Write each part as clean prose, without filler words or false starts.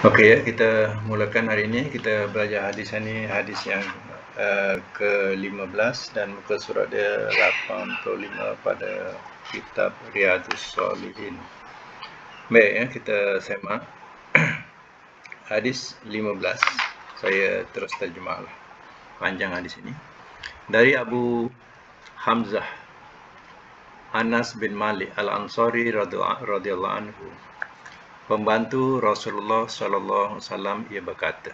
Okey ya, kita mulakan hari ini. Kita belajar hadis ini, hadis yang ke-15 dan muka surat dia 85 pada kitab Riyadhus Shalihin. Baik ya, kita semak hadis 15. Saya terus terjemahlah. Panjang hadis ini. Dari Abu Hamzah Anas bin Malik Al-Ansari radhiyallahu anhu, pembantu Rasulullah sallallahu alaihi wasallam, ia berkata,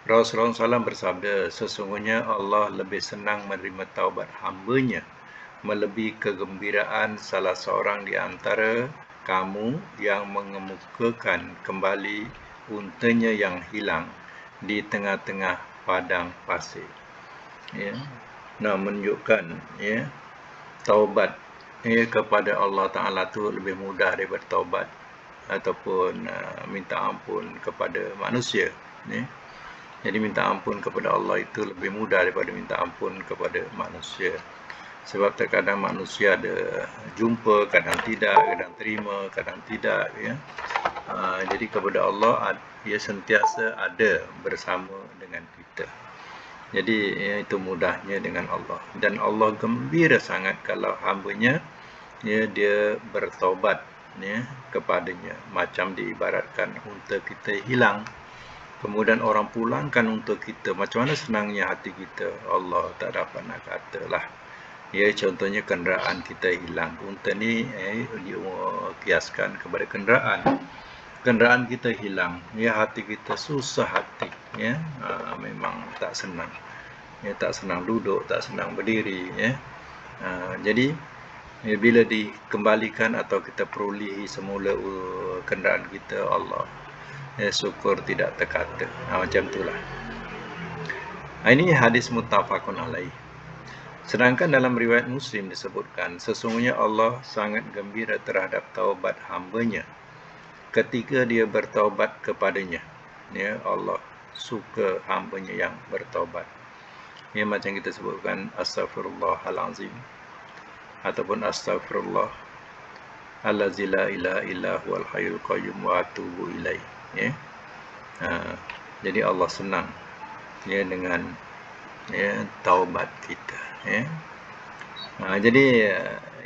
Rasulullah SAW bersabda, sesungguhnya Allah lebih senang menerima taubat hamba-Nya melebihi kegembiraan salah seorang di antara kamu yang mengemukakan kembali untanya yang hilang di tengah-tengah padang pasir. Ya. Nah, menunjukkan ya, taubat kepada Allah Ta'ala itu lebih mudah daripada taubat ataupun minta ampun kepada manusia. Ya. Jadi minta ampun kepada Allah itu lebih mudah daripada minta ampun kepada manusia. Sebab terkadang manusia ada jumpa, kadang tidak, kadang terima, kadang tidak. Ya. Jadi kepada Allah, ia sentiasa ada bersama dengan kita. Jadi ya, itu mudahnya dengan Allah. Dan Allah gembira sangat kalau hamba-Nya ya, dia bertaubat ya, kepadanya. Macam diibaratkan unta kita hilang, kemudian orang pulangkan untuk kita. Macam mana senangnya hati kita. Allah tak dapat nak katalah. Ya, contohnya kenderaan kita hilang. Unta ni kiaskan kepada kenderaan. Kenderaan kita hilang. Ya, hati kita susah hati. Ya, memang tak senang. Ya, tak senang duduk, tak senang berdiri. Ya. Jadi ya, bila dikembalikan atau kita perolehi semula kenderaan kita, Allah, ya, syukur tidak terkata. Macam itulah. Ini hadis muttafaqun alaih. Sedangkan dalam riwayat Muslim disebutkan, sesungguhnya Allah sangat gembira terhadap taubat hamba-Nya ketika dia bertaubat kepadanya. Ya, Allah suka hamba-Nya yang bertaubat. Ya, macam kita sebutkan astaghfirullahalazim ataupun astaghfirullah allazi la ilaha illa huwal hayyul qayyum wa atubu ilaih. Ya. Jadi Allah senang ya dengan ya, taubat kita. Ya. Jadi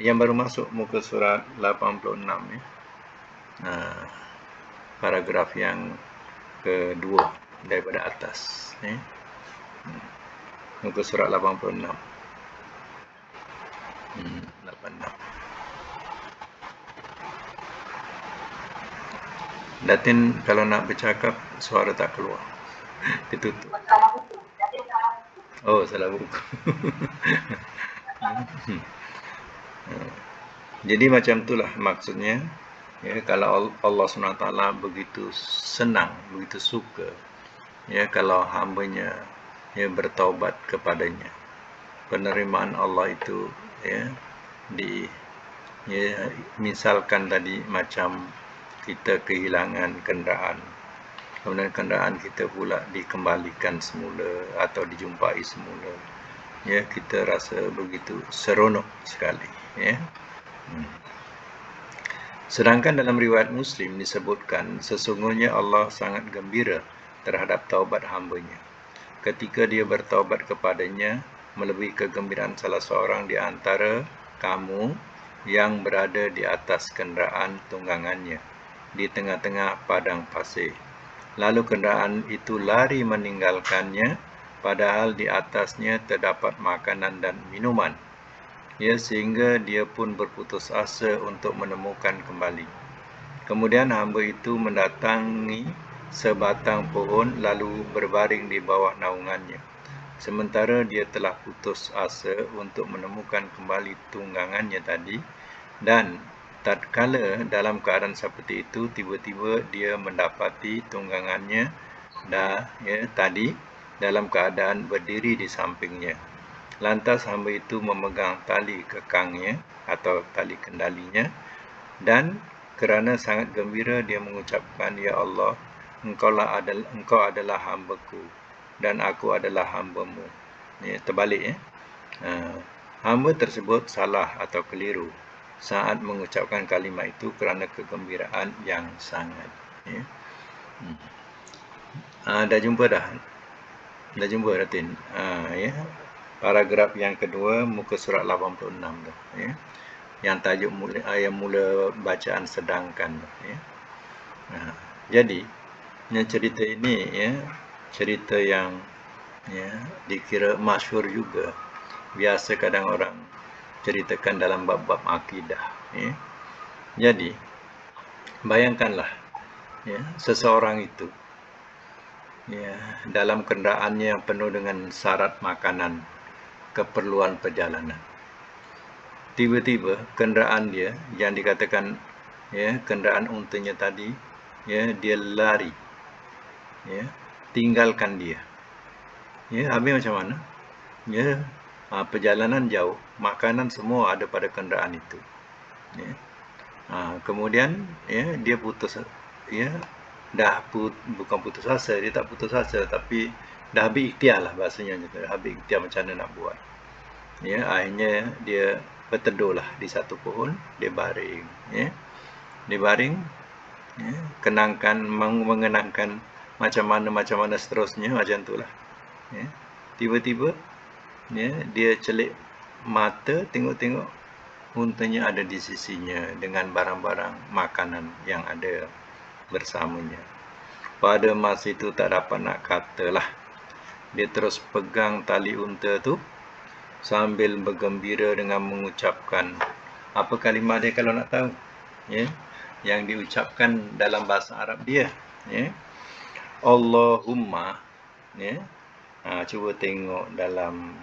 yang baru masuk muka surat 86 ya. Paragraf yang kedua daripada atas. Ya. Muka surat 86. 86. Datin kalau nak bercakap suara tak keluar. Ditutup. Oh, salah buku. Jadi macam itulah maksudnya. Ya, kalau Allah SWT begitu senang, begitu suka, ya, kalau hamba-Nya ya, bertaubat kepadanya. Penerimaan Allah itu ya, misalkan tadi macam kita kehilangan kenderaan, kemudian kenderaan kita pula dikembalikan semula atau dijumpai semula, ya, kita rasa begitu seronok sekali. Ya. Sedangkan dalam riwayat Muslim disebutkan, sesungguhnya Allah sangat gembira terhadap taubat hamba-Nya ketika dia bertaubat kepadanya melebihi kegembiraan salah seorang di antara kamu yang berada di atas kenderaan tunggangannya di tengah-tengah padang pasir. Lalu kenderaan itu lari meninggalkannya, padahal di atasnya terdapat makanan dan minuman. Ya, sehingga dia pun berputus asa untuk menemukan kembali. Kemudian hamba itu mendatangi sebatang pohon lalu berbaring di bawah naungannya. Sementara dia telah putus asa untuk menemukan kembali tunggangannya tadi, dan tatkala dalam keadaan seperti itu, tiba-tiba dia mendapati tunggangannya tadi dalam keadaan berdiri di sampingnya. Lantas hamba itu memegang tali kekangnya atau tali kendalinya, dan kerana sangat gembira dia mengucapkan, Ya Allah, Engkau adalah hamba-Ku dan aku adalah hamba-Mu. Ya, terbalik ya. Hamba tersebut salah atau keliru saat mengucapkan kalimat itu kerana kegembiraan yang sangat. Ya. Dah jumpa dah? Dah jumpa Ratin? Ya. Paragraf yang kedua, muka surat 86 tu. Ya. Yang tajuk yang mula bacaan sedangkan. Ya. Jadi, cerita ini ya, cerita yang ya, dikira masyhur juga. Biasa kadang orang ceritakan dalam bab-bab akidah. Ya. Jadi, bayangkanlah ya, seseorang itu ya, dalam kenderaannya yang penuh dengan syarat makanan, keperluan perjalanan. Tiba-tiba kenderaan dia yang dikatakan ya, kenderaan untanya tadi ya, dia lari. Ya, tinggalkan dia. Ya, habis macam mana? Ya, perjalanan jauh, makanan semua ada pada kenderaan itu. Ya. Kemudian ya, dia putus ya, bukan putus asa, dia tak putus asa, tapi dah habis ikhtiar lah bahasanya, dah habis ikhtiar macam mana nak buat. Ya, akhirnya dia berteduh lah di satu pohon, dia baring. Ya. Dia baring, ya, mengenangkan macam mana seterusnya, macam itulah. Ya. Tiba-tiba ya, dia celik mata, tengok-tengok untanya ada di sisinya dengan barang-barang makanan yang ada bersamanya. Pada masa itu tak dapat nak katalah. Dia terus pegang tali unta tu sambil bergembira dengan mengucapkan apa kalimah dia kalau nak tahu? Ya, yang diucapkan dalam bahasa Arab dia. Ya, Allahumma. Ya, cuba tengok dalam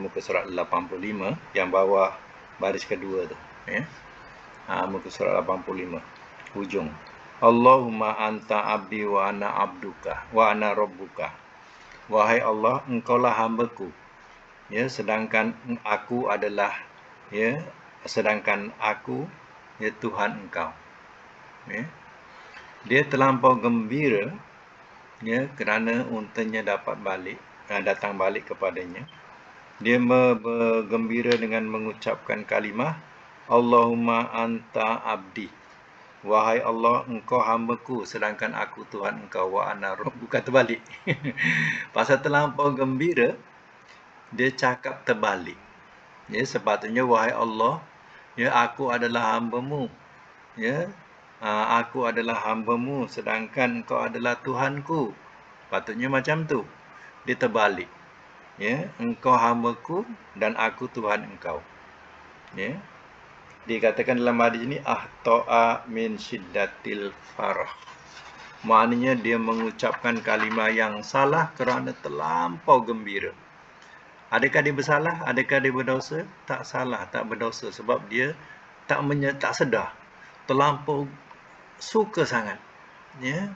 muka surat 85 yang bawah baris kedua tu. Ya, muka surat 85 hujung. Allahumma anta abdi wa ana abduka wa ana rabbuka. Wahai Allah, engkaulah hamba-Ku. Ya, sedangkan aku adalah ya, sedangkan aku ya Tuhan engkau. Ya. Dia terlampau gembira ya, kerana untanya dapat balik, datang balik kepadanya. Dia bergembira dengan mengucapkan kalimah Allahumma anta abdi. Wahai Allah, engkau hamba-Ku, sedangkan aku Tuhan engkau, wa ana rabbuka. Terbalik. Pasal terlampau gembira, dia cakap terbalik. Ya, sepatutnya wahai Allah, ya aku adalah hamba-Mu. Ya, aku adalah hamba-Mu, sedangkan engkau adalah Tuhanku. Patutnya macam tu. Dia terbalik. Ya, engkau hamba-Ku dan aku Tuhan engkau. Ya. Dikatakan dalam hadis ini ahta'a min syiddatil farah. Maknanya dia mengucapkan kalimah yang salah kerana terlampau gembira. Adakah dia bersalah? Adakah dia berdosa? Tak salah, tak berdosa sebab dia tak sedar. Terlampau suka sangat. Ya.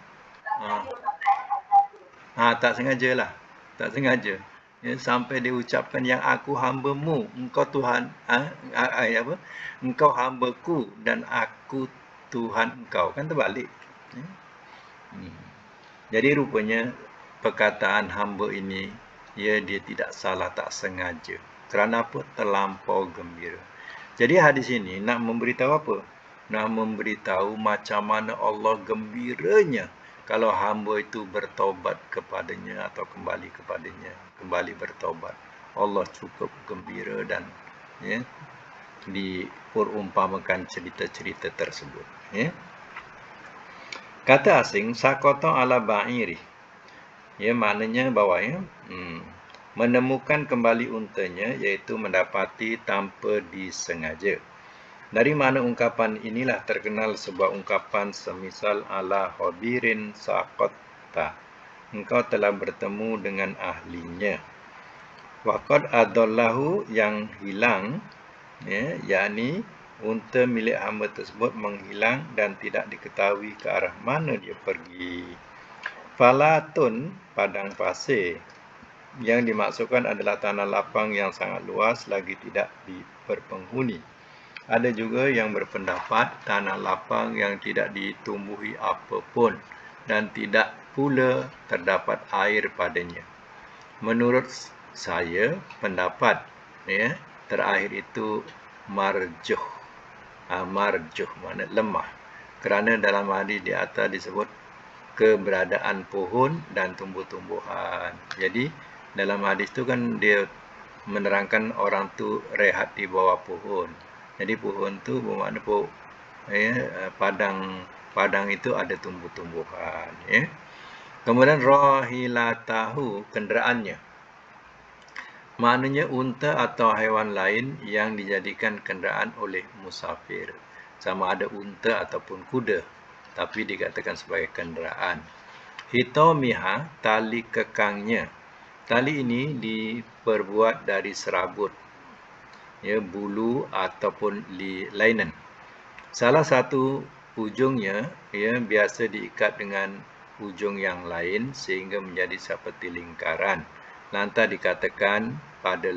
Tak sengajalah. Tak sengaja. Ya, sampai dia ucapkan yang aku hamba-Mu, engkau Tuhan, apa? Engkau hamba-Ku dan aku Tuhan engkau. Kan terbalik. Ya. Jadi rupanya perkataan hamba ini ya, dia tidak salah, tak sengaja. Kerana apa? Terlampau gembira. Jadi hadis ini nak memberitahu apa? Nak memberitahu macam mana Allah gembiranya kalau hamba itu bertaubat kepadanya atau kembali kepadanya, kembali bertaubat. Allah cukup gembira dan ya, diperumpamakan cerita-cerita tersebut. Ya. Kata asing sakota ala ba'iri. Ya, maknanya bawah ya. Menemukan kembali untanya, iaitu mendapati tanpa disengaja. Dari mana ungkapan inilah terkenal sebuah ungkapan semisal ala khabirin saqatta. Engkau telah bertemu dengan ahlinya. Waqad adallahu, yang hilang, ya, yakni unta milik hamba tersebut menghilang dan tidak diketahui ke arah mana dia pergi. Falatun, padang pasir. Yang dimaksudkan adalah tanah lapang yang sangat luas lagi tidak berpenghuni. Ada juga yang berpendapat tanah lapang yang tidak ditumbuhi apapun dan tidak pula terdapat air padanya. Menurut saya, pendapat ya, terakhir itu marjuh. Marjuh makna lemah. Kerana dalam hadis di atas disebut keberadaan pohon dan tumbuh-tumbuhan. Jadi dalam hadis tu kan dia menerangkan orang tu rehat di bawah pohon. Jadi pohon tu bermakna padang itu ada tumbuh-tumbuhan. Ya. Kemudian rahilatahu, kenderaannya. Maknanya unta atau haiwan lain yang dijadikan kenderaan oleh musafir. Sama ada unta ataupun kuda, tapi dikatakan sebagai kenderaan. Hitomiha, tali kekangnya. Tali ini diperbuat dari serabut, ya, bulu ataupun linen. Salah satu ujungnya ya biasa diikat dengan ujung yang lain sehingga menjadi seperti lingkaran. Lantas diikatkan pada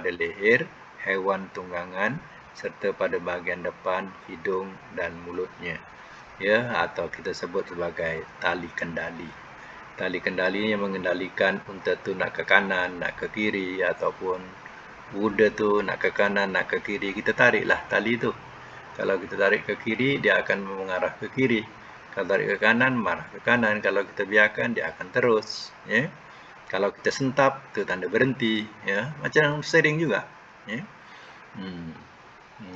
leher haiwan tunggangan serta pada bahagian depan hidung dan mulutnya. Ya, atau kita sebut sebagai tali kendali. Tali kendali yang mengendalikan unta tu nak ke kanan, nak ke kiri, ataupun kuda tu nak ke kanan, nak ke kiri. Kita tariklah tali tu. Kalau kita tarik ke kiri, dia akan mengarah ke kiri. Kalau tarik ke kanan, mengarah ke kanan. Kalau kita biarkan, dia akan terus. Ya. Kalau kita sentap, tu tanda berhenti. Ya. Macam steering juga. Ya.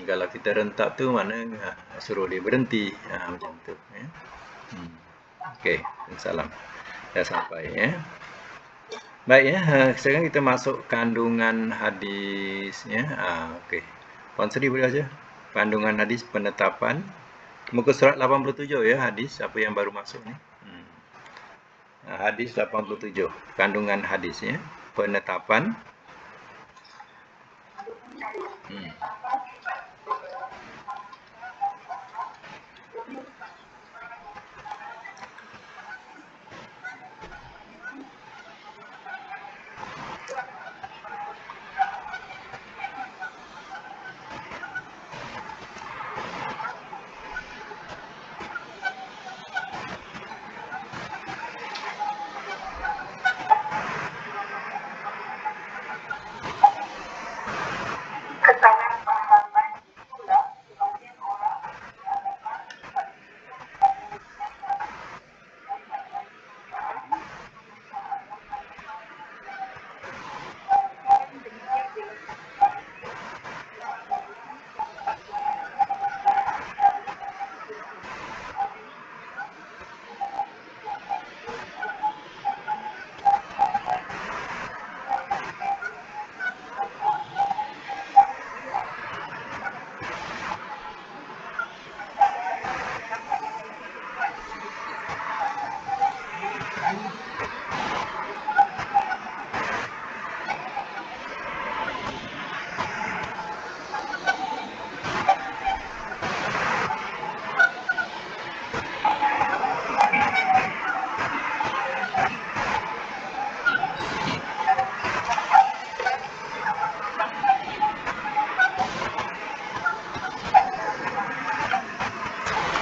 Kalau kita rentak tu, mana suruh dia berhenti. Macam tu. Ya. Okey, salam. Dah sampai. Ya. Baik, ya. Sekarang kita masuk kandungan hadis. Ya. Okey. Puan Sri boleh aja. Kandungan hadis penetapan. Muka surat 87 ya hadis. Apa yang baru masuk ni. Hadis 87. Kandungan hadis ya. Penetapan.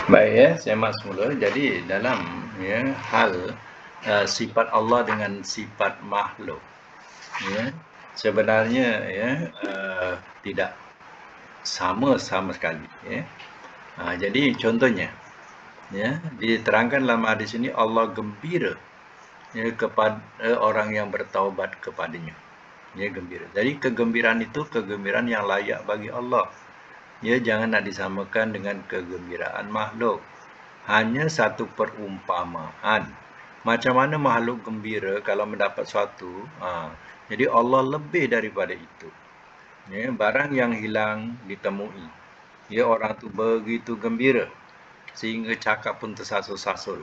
Baik ya, saya masuk semula. Jadi dalam ya hal sifat Allah dengan sifat makhluk ya sebenarnya ya tidak sama sekali ya. Jadi contohnya ya diterangkan dalam hadis ini Allah gembira ya kepada orang yang bertaubat kepadanya. Ya gembira. Jadi kegembiraan itu kegembiraan yang layak bagi Allah. Ya, jangan nak disamakan dengan kegembiraan makhluk. Hanya satu perumpamaan. Macam mana makhluk gembira kalau mendapat sesuatu. Jadi Allah lebih daripada itu. Ya, barang yang hilang ditemui. Ya, orang tu begitu gembira. Sehingga cakap pun tersasul-sasul.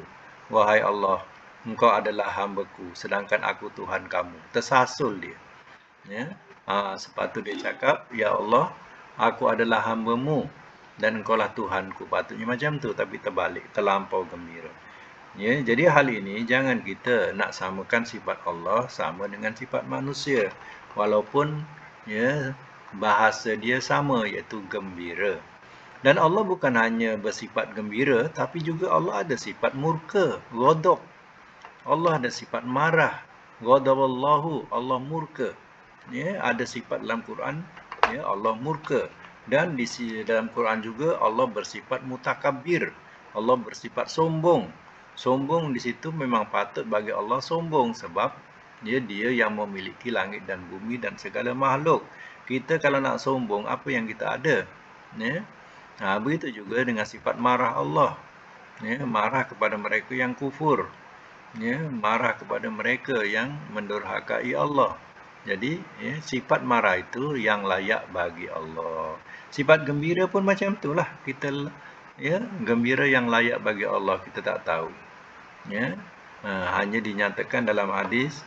Wahai Allah, Engkau adalah hamba-Ku, sedangkan aku Tuhan kamu. Tersasul dia. Ya. Sepatut dia cakap, Ya Allah, aku adalah hamba-Mu dan Engkaulah Tuhanku. Patutnya macam tu, tapi terbalik, terlampau gembira. Ya, jadi hal ini jangan kita nak samakan sifat Allah sama dengan sifat manusia, walaupun ya bahasa dia sama, iaitu gembira. Dan Allah bukan hanya bersifat gembira, tapi juga Allah ada sifat murka, ghadab. Allah ada sifat marah, ghadaballahu, Allah murka. Ya, ada sifat dalam Quran. Ya, Allah murka. Dan dalam Quran juga Allah bersifat mutakabbir. Allah bersifat sombong. Sombong di situ memang patut bagi Allah sombong sebab dia yang memiliki langit dan bumi dan segala makhluk. Kita kalau nak sombong, apa yang kita ada? Ya. Begitu juga dengan sifat marah Allah. Ya, marah kepada mereka yang kufur. Ya, marah kepada mereka yang mendurhakai Allah. Jadi, ya, sifat marah itu yang layak bagi Allah. Sifat gembira pun macam itulah. Kita ya, gembira yang layak bagi Allah kita tak tahu. Ya, hanya dinyatakan dalam hadis,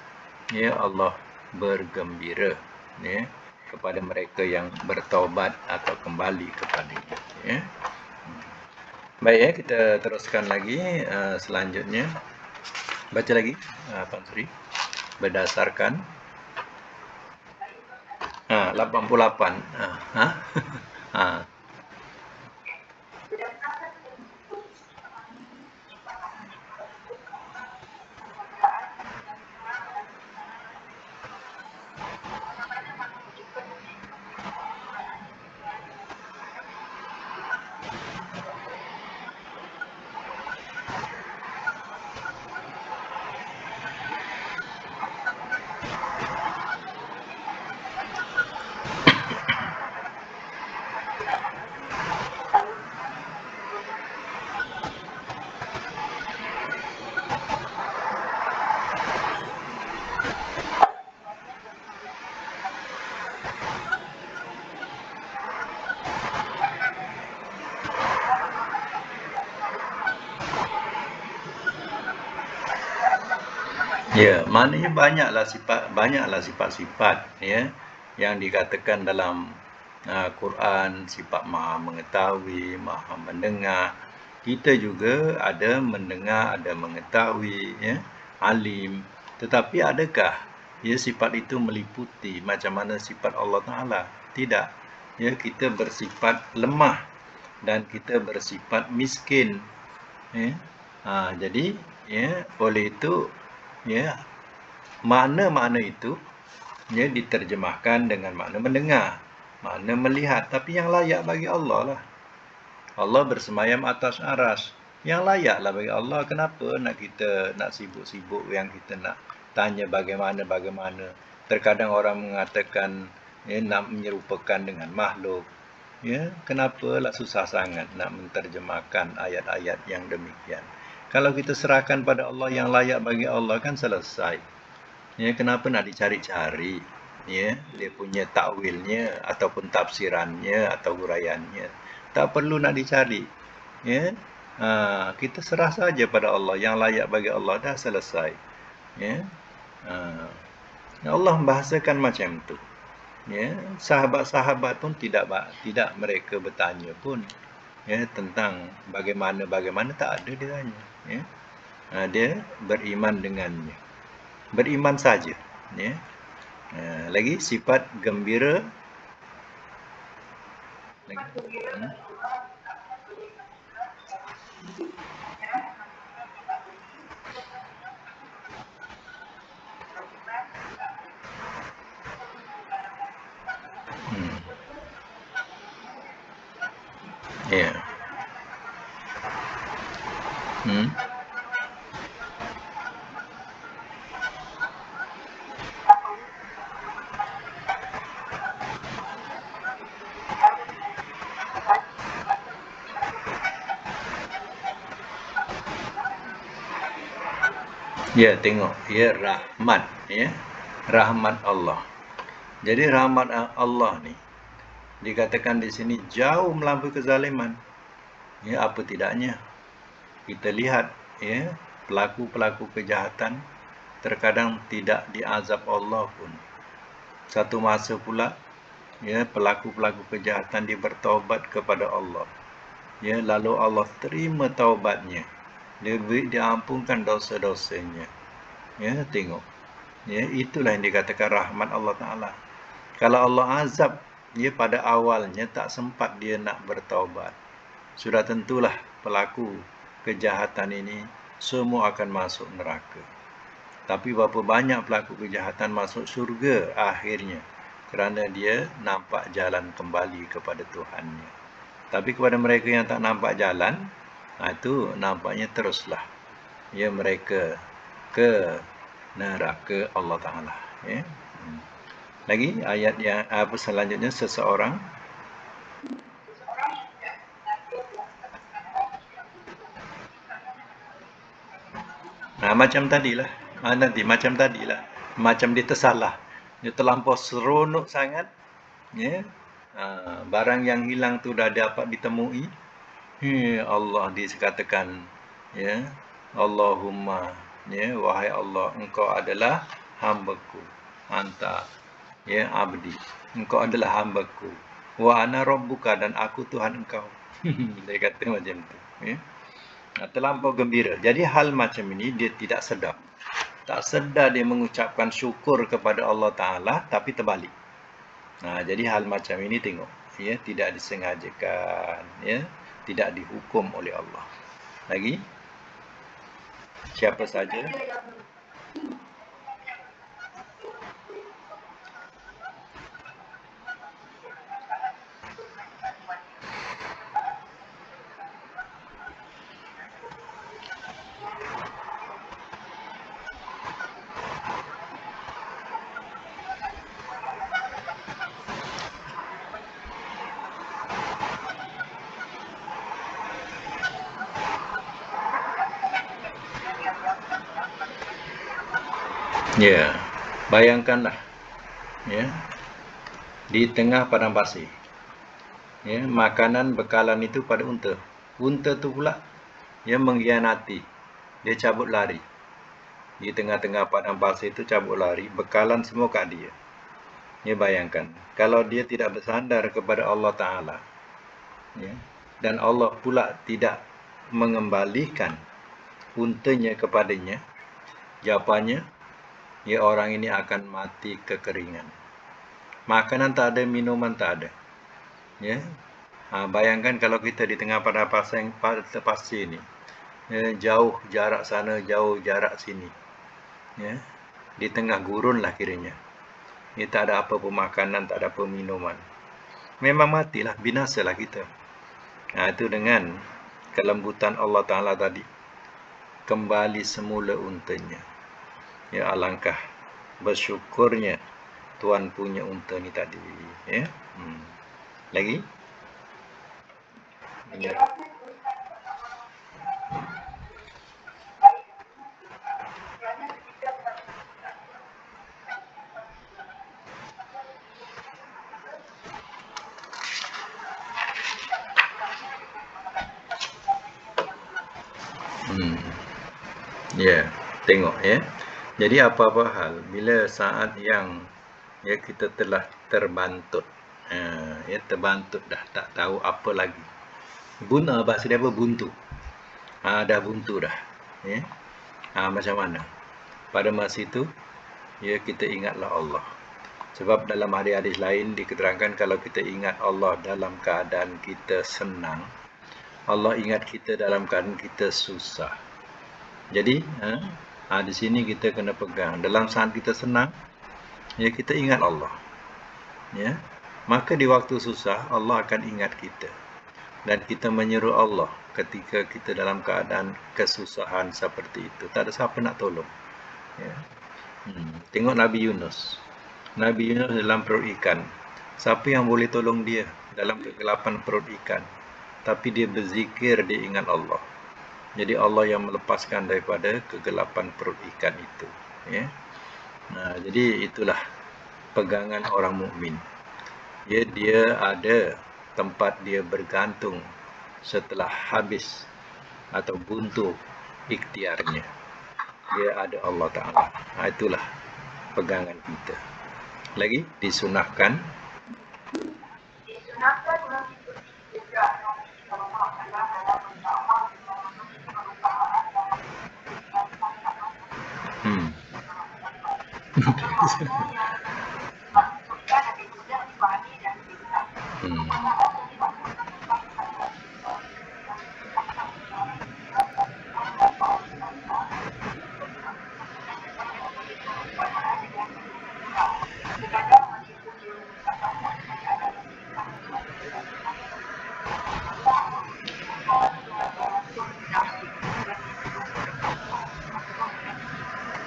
ya, Allah bergembira, ya, kepada mereka yang bertaubat atau kembali kepadanya. Ya. Baik, ya, kita teruskan lagi selanjutnya. Baca lagi, Pak Suri. Berdasarkan 88. Ya, maknanya banyaklah sifat-sifat, ya, yang dikatakan dalam Quran, sifat Maha mengetahui, Maha mendengar. Kita juga ada mendengar, ada mengetahui, ya, alim. Tetapi adakah ya sifat itu meliputi macam mana sifat Allah Taala? Tidak. Ya, kita bersifat lemah dan kita bersifat miskin. Ya. Jadi, ya, oleh itu, ya, makna-makna itu, ya, diterjemahkan dengan makna mendengar, makna melihat, tapi yang layak bagi Allah lah. Allah bersemayam atas aras, yang layaklah bagi Allah. Kenapa nak sibuk-sibuk yang kita nak tanya bagaimana? Terkadang orang mengatakan, ya, nak menyerupakan dengan makhluk. Ya, kenapalah susah sangat nak menterjemahkan ayat-ayat yang demikian? Kalau kita serahkan pada Allah yang layak bagi Allah, kan selesai. Ya, kenapa nak dicari-cari? Ya, dia punya takwilnya ataupun tafsirannya atau huraiannya. Tak perlu nak dicari. Ya, kita serah saja pada Allah yang layak bagi Allah, dah selesai. Ya, Allah membahasakan macam tu. Ya, sahabat-sahabat pun tidak mereka bertanya pun, ya, tentang bagaimana tak ada dia tanya. Ya, dia beriman dengannya, beriman saja. Ya. Lagi sifat gembira. Lagi. Ya. Ya, tengok, ya, rahmat, ya, rahmat Allah. Jadi rahmat Allah ni dikatakan di sini jauh melampaui kezaliman. Ya, apa tidaknya kita lihat, ya, pelaku-pelaku kejahatan terkadang tidak diazab Allah pun. Satu masa pula, ya, pelaku-pelaku kejahatan dia bertaubat kepada Allah. Ya, lalu Allah terima taubatnya. Dia diampunkan dosa-dosanya. Ya, tengok. Ya, itulah yang dikatakan rahmat Allah Taala. Kalau Allah azab, ya, pada awalnya tak sempat dia nak bertaubat, sudah tentulah pelaku kejahatan ini semua akan masuk neraka. Tapi berapa banyak pelaku kejahatan masuk syurga akhirnya kerana dia nampak jalan kembali kepada Tuhannya. Tapi kepada mereka yang tak nampak jalan, itu nampaknya teruslah, ya mereka ke neraka Allah Ta'ala. Ya. Lagi ayat yang apa selanjutnya, seseorang macam tadilah. Nanti macam tadilah. Macam dia tersalah. Dia terlampau seronok sangat. Ya. Barang yang hilang tu dah dapat ditemui. Allah dikatakan, ya, Allahumma, ya, wahai Allah, engkau adalah hamba-Ku. Anta, ya, abdi. Engkau adalah hamba-Ku. Wa ana rabbuka, dan aku Tuhan engkau. Dia kata macam tu, ya. Terlampau gembira. Jadi hal macam ini dia tidak sedar. Tak sedar dia mengucapkan syukur kepada Allah Ta'ala, tapi terbalik. Jadi hal macam ini tengok, ya, tidak disengajakan, ya, tidak dihukum oleh Allah. Lagi, siapa saja ya, bayangkanlah, ya, di tengah padang pasir, ya, makanan bekalan itu pada unta. Unta tu pula, ya, mengkhianati. Dia cabut lari. Di tengah-tengah padang pasir itu cabut lari, bekalan semua kat dia. Ya, bayangkan, kalau dia tidak bersandar kepada Allah Ta'ala, ya, dan Allah pula tidak mengembalikan untanya kepadanya, jawapannya, ya, orang ini akan mati kekeringan. Makanan tak ada, minuman tak ada. Ya. Bayangkan kalau kita di tengah padang pasir ini, ya, jauh jarak sana, jauh jarak sini, ya, di tengah gurun lah kiranya. Ya, tak ada apa pun makanan, tak ada apa minuman. Memang matilah, binasalah kita. Itu dengan kelembutan Allah Ta'ala tadi, kembali semula untanya. Ya, alangkah bersyukurnya Tuan punya unta ni tadi, ya. Lagi? Ya. Ya, tengok, ya. Jadi apa-apa hal, bila saat yang, ya, kita telah terbantut, ya, terbantut dah, tak tahu apa lagi. Bahasa dia apa? Buntu. Dah buntu dah, ya. Macam mana? Pada masa itu, ya, kita ingatlah Allah. Sebab dalam hadis-hadis lain diketerangkan kalau kita ingat Allah dalam keadaan kita senang, Allah ingat kita dalam keadaan kita susah. Jadi, di sini kita kena pegang. Dalam saat kita senang, ya, kita ingat Allah. Ya. Maka di waktu susah, Allah akan ingat kita. Dan kita menyeru Allah ketika kita dalam keadaan kesusahan seperti itu. Tak ada siapa nak tolong. Ya. Tengok Nabi Yunus. Nabi Yunus dalam perut ikan. Siapa yang boleh tolong dia dalam kegelapan perut ikan? Tapi dia berzikir, dia ingat Allah. Jadi Allah yang melepaskan daripada kegelapan perut ikan itu. Ya. Jadi itulah pegangan orang mukmin. Ya, dia ada tempat dia bergantung setelah habis atau buntu ikhtiarnya. Dia ada Allah Ta'ala. Itulah pegangan kita. Lagi disunahkan.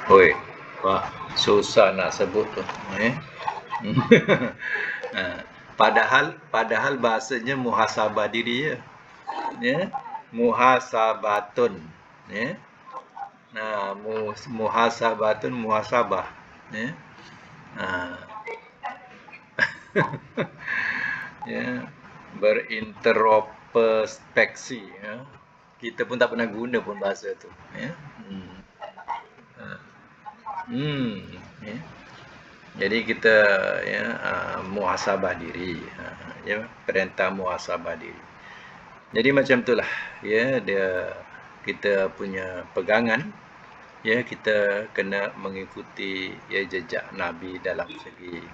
Oi, wah, susah nak sebut tu. Ha, padahal bahasanya muhasabah diri ya. Ya. Muhasabatun. Ya. Nah, muhasabatun muhasabah. Ya. Ha, ya. Berintrospeksi ya. Kita pun tak pernah guna pun bahasa tu ya. Hmm. Ya. Jadi kita ya muhasabah diri ya, perintah muhasabah diri. Jadi macam itulah ya, dia kita punya pegangan ya, kita kena mengikuti ya jejak Nabi dalam segi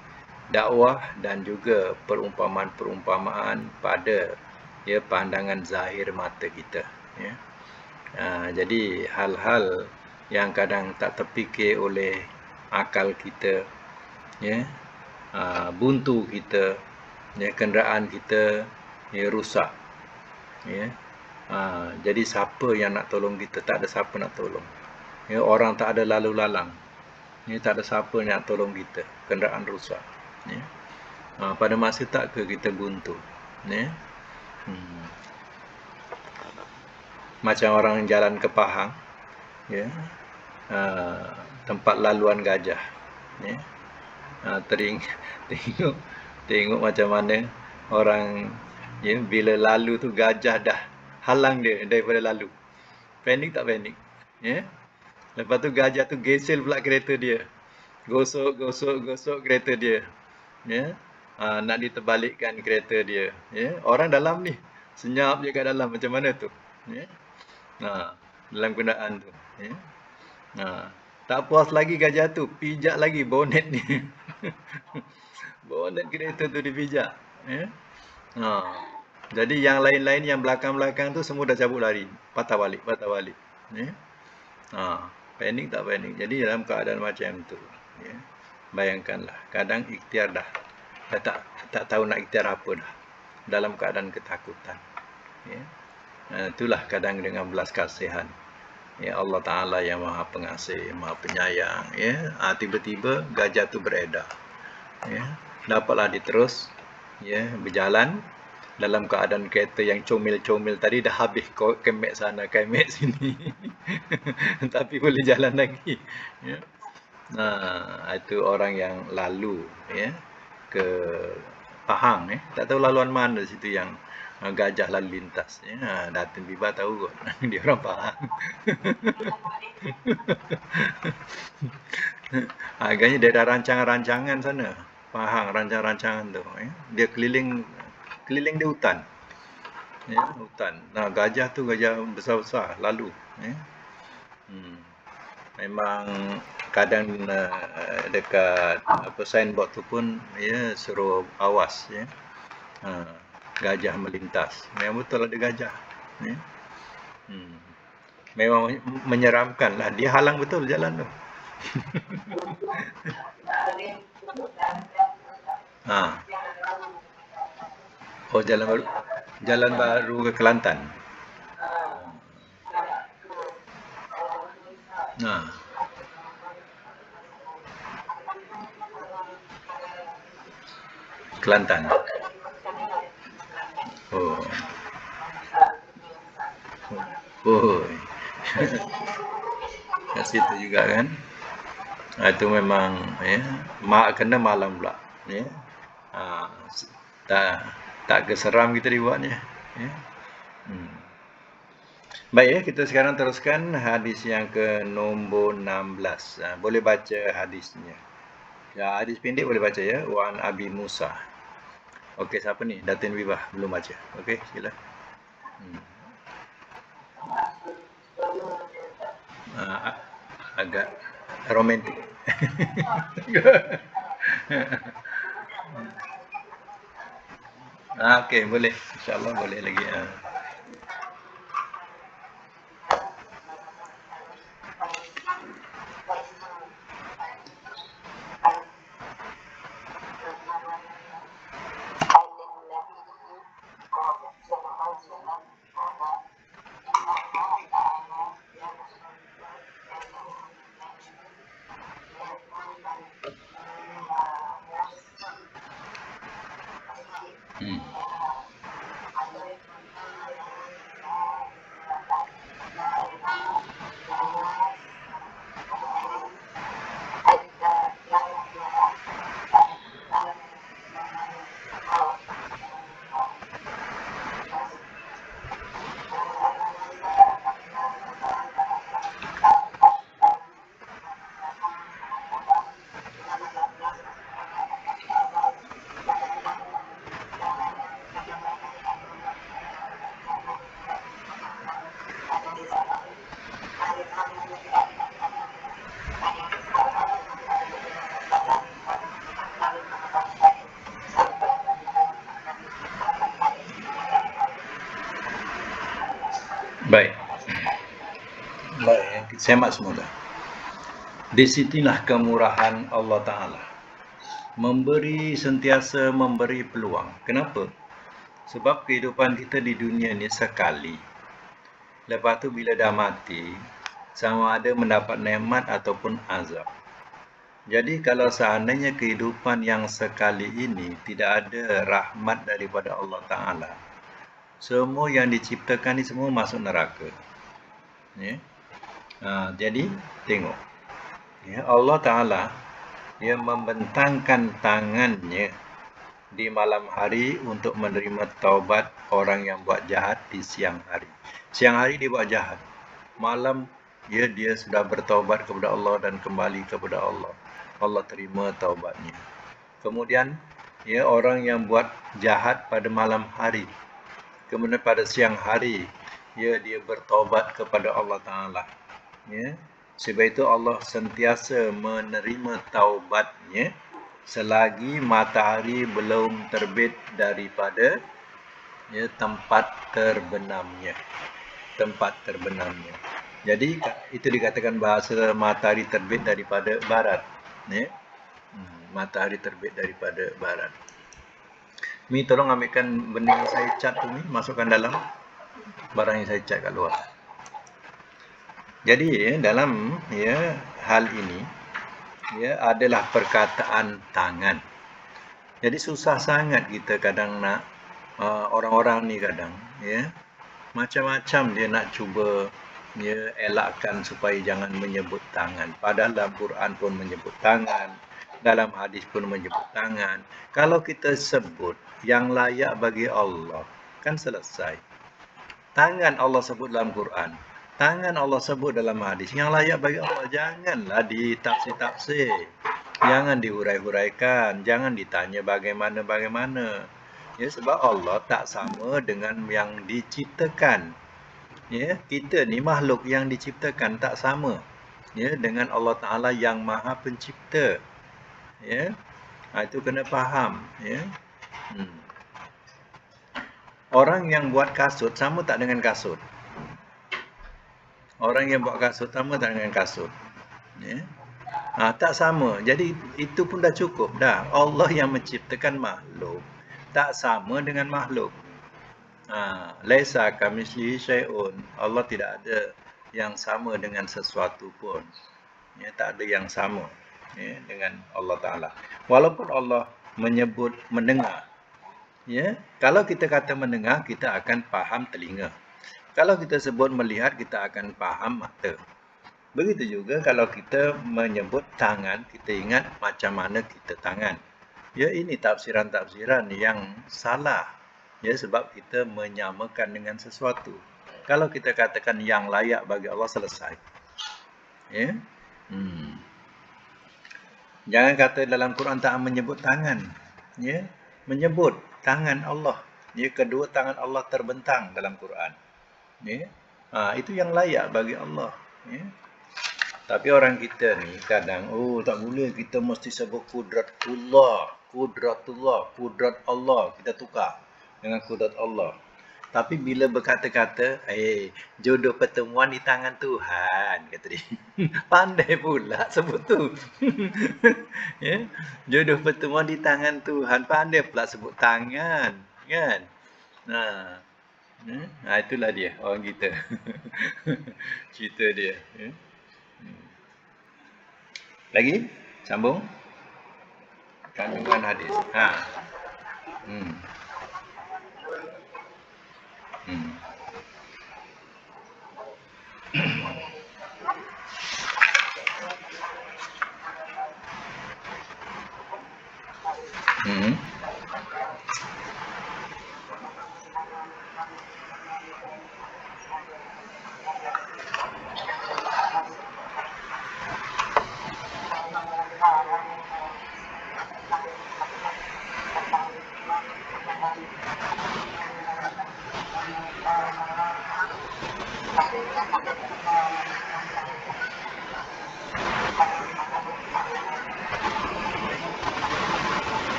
dakwah dan juga perumpamaan-perumpamaan pada ya pandangan zahir mata kita ya. Jadi hal-hal yang kadang tak terfikir oleh akal kita ya, buntu kita ya, kenderaan kita ya rusak ya. Jadi siapa yang nak tolong kita? Tak ada siapa nak tolong ya, orang tak ada lalu lalang ya, tak ada siapa yang nak tolong kita, kenderaan rusak ya. Pada masa tak ke kita buntu ya. Macam orang jalan ke Pahang ya, tempat laluan gajah ya. Tengok macam mana orang ya, bila lalu tu gajah dah halang dia daripada lalu. Panik tak panik ya. Lepas tu gajah tu gesel pula kereta dia, gosok kereta dia ya. Nak diterbalikkan kereta dia ya. Orang dalam ni senyap je kat dalam, macam mana tu ya. Dalam kenderaan tu ya. Tak puas lagi gajah tu, pijak lagi bonet ni. Bonet kereta tu dipijak ya. Jadi yang lain-lain yang belakang-belakang tu semua dah cabut lari, patah balik ya. Panik tak panik. Jadi dalam keadaan macam tu ya, bayangkanlah kadang ikhtiar dah tak tahu nak ikhtiar apa dah, dalam keadaan ketakutan ya. Itulah kadang dengan belas kasihan ya, Allah Ta'ala yang maha pengasih, maha penyayang ya. Tiba-tiba gajah tu beredar ya, dapatlah diterus ya, berjalan dalam keadaan kereta yang comel-comel tadi dah habis kemek sana kemek sini. Tapi boleh jalan lagi ya. Itu orang yang lalu ya ke Pahang ya, tak tahu laluan mana situ yang gajah lalu lintas ya. Datin Biba tahu kot. Dia orang Pahang. Agaknya daerah rancangan-rancangan sana, Pahang, rancangan-rancangan tu ya. Dia keliling dia hutan ya, hutan. Gajah tu gajah besar-besar lalu ya. Memang kadang dekat signboard tu pun ya suruh awas ya, gajah melintas. Memang betul ada gajah ya. Memang menyeramkan lah, dia halang betul jalan tu. Oh, jalan baru ke Kelantan. Kelantan. Oh. Kat situ juga kan. Itu memang ya, kena malam pula ya. Tak keseram kita dibuatnya ya. Baik ya, kita sekarang teruskan hadis yang ke nombor 16. Boleh baca hadisnya. Ya, hadis pendek boleh baca ya. Wan Abi Musa. Okey, siapa ni? Datin Wibah belum baca. Okey, sila. Agak romantik. Okey, boleh. InsyaAllah boleh lagi. Baik. Baik, semak semula. Di sinilah kemurahan Allah Ta'ala. Sentiasa memberi peluang. Kenapa? Sebab kehidupan kita di dunia ni sekali. Lepas tu bila dah mati, sama ada mendapat nikmat ataupun azab. Jadi kalau seandainya kehidupan yang sekali ini tidak ada rahmat daripada Allah Ta'ala, semua yang diciptakan ni semua masuk neraka. Ya? Jadi tengok, ya, Allah Ta'ala dia membentangkan tangannya di malam hari untuk menerima taubat orang yang buat jahat di siang hari. Siang hari dia buat jahat, malam dia sudah bertaubat kepada Allah dan kembali kepada Allah. Allah terima taubatnya. Kemudian ya, orang yang buat jahat pada malam hari, kemudian pada siang hari ya, dia bertaubat kepada Allah Ta'ala. Ya. Sebab itu Allah sentiasa menerima taubatnya selagi matahari belum terbit daripada ya, tempat terbenamnya. Jadi itu dikatakan bahasa matahari terbit daripada barat. Ya. Matahari terbit daripada barat. Mi, tolong ambilkan benda yang saya cat tu, Mi, masukkan dalam barang yang saya cat kat luar. Jadi ya, dalam ya, hal ini ya, adalah perkataan tangan. Jadi susah sangat kita kadang nak orang-orang ni kadang ya, macam-macam dia nak cuba ya, elakkan supaya jangan menyebut tangan. Padahal dalam Quran pun menyebut tangan, dalam hadis pun menyebut tangan. Kalau kita sebut yang layak bagi Allah, kan selesai. Tangan Allah sebut dalam Quran, tangan Allah sebut dalam hadis. Yang layak bagi Allah janganlah ditafsir-tafsir, jangan dihurai-huraikan, jangan ditanya bagaimana. Ya, sebab Allah tak sama dengan yang diciptakan. Ya, kita ni makhluk yang diciptakan, tak sama ya dengan Allah Ta'ala yang Maha Pencipta. Ya, itu kena faham. Ya. Orang yang buat kasut sama tak dengan kasut? Orang yang buat kasut sama tak dengan kasut? Ya. Tak sama. Jadi itu pun dah cukup dah. Allah yang menciptakan makhluk tak sama dengan makhluk. Laisa kamitslihi syai'un. Allah tidak ada yang sama dengan sesuatu pun. Ya, tak ada yang sama ya, dengan Allah Ta'ala. Walaupun Allah menyebut mendengar. Ya, kalau kita kata mendengar, kita akan faham telinga. Kalau kita sebut melihat, kita akan faham mata. Begitu juga kalau kita menyebut tangan, kita ingat macam mana kita tangan. Ya, ini tafsiran-tafsiran yang salah. Ya, sebab kita menyamakan dengan sesuatu. Kalau kita katakan yang layak bagi Allah, selesai. Ya. Jangan kata dalam Quran tak menyebut tangan. Ya, menyebut tangan Allah. Ya, kedua tangan Allah terbentang dalam Quran. Ya. Itu yang layak bagi Allah. Ya. Tapi orang kita ni kadang, tak boleh, kita mesti sebut kudratullah, kudrat Allah, kita tukar dengan kudrat Allah. Tapi bila berkata-kata, jodoh pertemuan di tangan Tuhan, kata dia. Pandai pula sebut tu. Ya? Jodoh pertemuan di tangan Tuhan, pandai pula sebut tangan, kan? Itulah dia orang kita. Cerita dia. Ya? Lagi? Sambung? Kandungan hadis.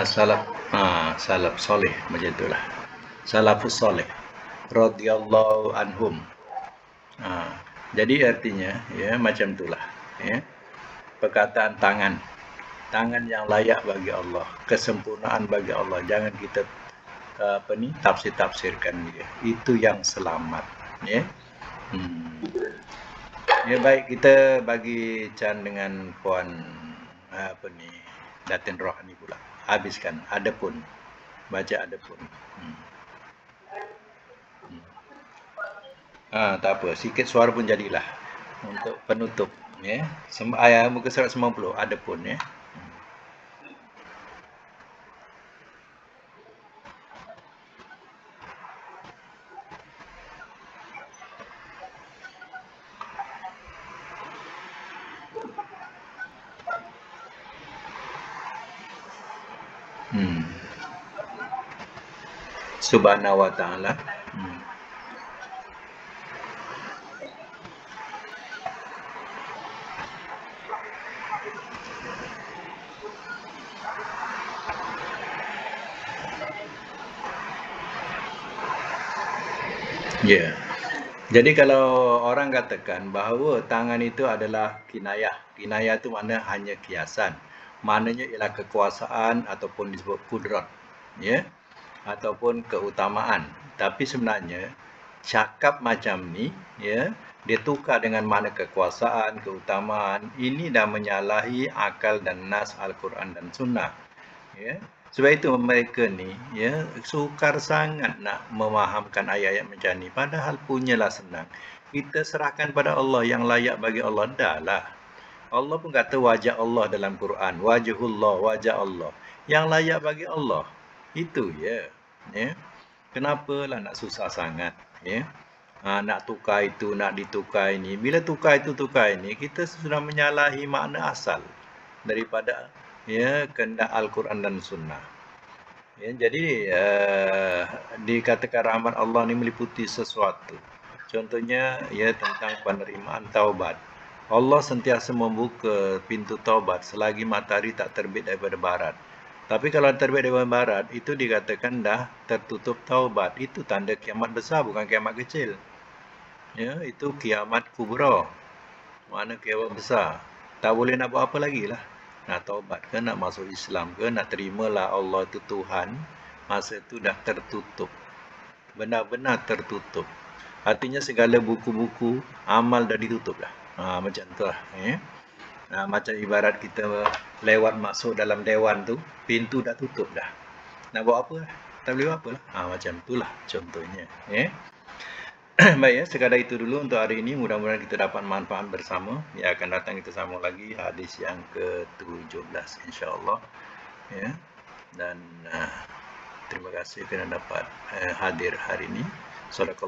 Salah. salaf soleh macam itulah. Salafus soleh radhiyallahu anhum. Jadi artinya ya macam itulah ya. Perkataan tangan yang layak bagi Allah, kesempurnaan bagi Allah. Jangan kita tafsir-tafsirkan dia. Itu yang selamat ya. Ya baik, kita bagi Chan dengan puan Datin Rohani pula. Habiskan adapun. Baca adapun. Tak apa, sikit suara pun jadilah untuk penutup ya. Ayat muka surat 90 adapun ya. Subhanahu wa ta'ala. Ya. Jadi kalau orang katakan bahawa tangan itu adalah kinayah. Kinayah itu makna hanya kiasan. Maknanya ialah kekuasaan ataupun disebut kudrat, ya. Ataupun keutamaan. Tapi sebenarnya cakap macam ni, ya, dia tukar dengan makna kekuasaan, keutamaan. Ini dah menyalahi akal dan nas Al-Quran dan Sunnah, ya. Sebab itu mereka ni ya sukar sangat nak memahamkan ayat-ayat macam ni. Padahal punyalah senang. Kita serahkan pada Allah yang layak bagi Allah. Dah lah. Allah pun kata wajah Allah dalam Quran. Wajhullah, wajah Allah. Yang layak bagi Allah. Itu ya. Ya. Kenapalah nak susah sangat. Ya. Nak tukar itu, nak ditukar ini. Bila tukar itu, tukar ini, kita sudah menyalahi makna asal daripada ya kehendak Al-Quran dan Sunnah. Ya, jadi dikatakan rahmat Allah ni meliputi sesuatu. Contohnya ya tentang penerimaan taubat. Allah sentiasa membuka pintu taubat selagi matahari tak terbit daripada barat. Tapi kalau terbit daripada barat, itu dikatakan dah tertutup taubat. Itu tanda kiamat besar, bukan kiamat kecil. Ya, itu kiamat kubra. Mana kiamat besar. Tak boleh nak buat apa lagi lah. Nak taubat ke, nak masuk Islam ke, nak terimalah Allah itu Tuhan, masa itu dah tertutup. Benar-benar tertutup. Artinya segala buku-buku amal dah ditutup dah. Macam tu lah. Macam ibarat kita lewat masuk dalam dewan tu, pintu dah tutup dah. Nak buat apa lah? Tak boleh buat apa lah. Macam itulah contohnya. Baik ya, sekadar itu dulu untuk hari ini. Mudah-mudahan kita dapat manfaat bersama. Ya, akan datang kita sambung lagi hadis yang ke-17 insya-Allah. Ya. Dan terima kasih kerana dapat hadir hari ini. Sadaqallah.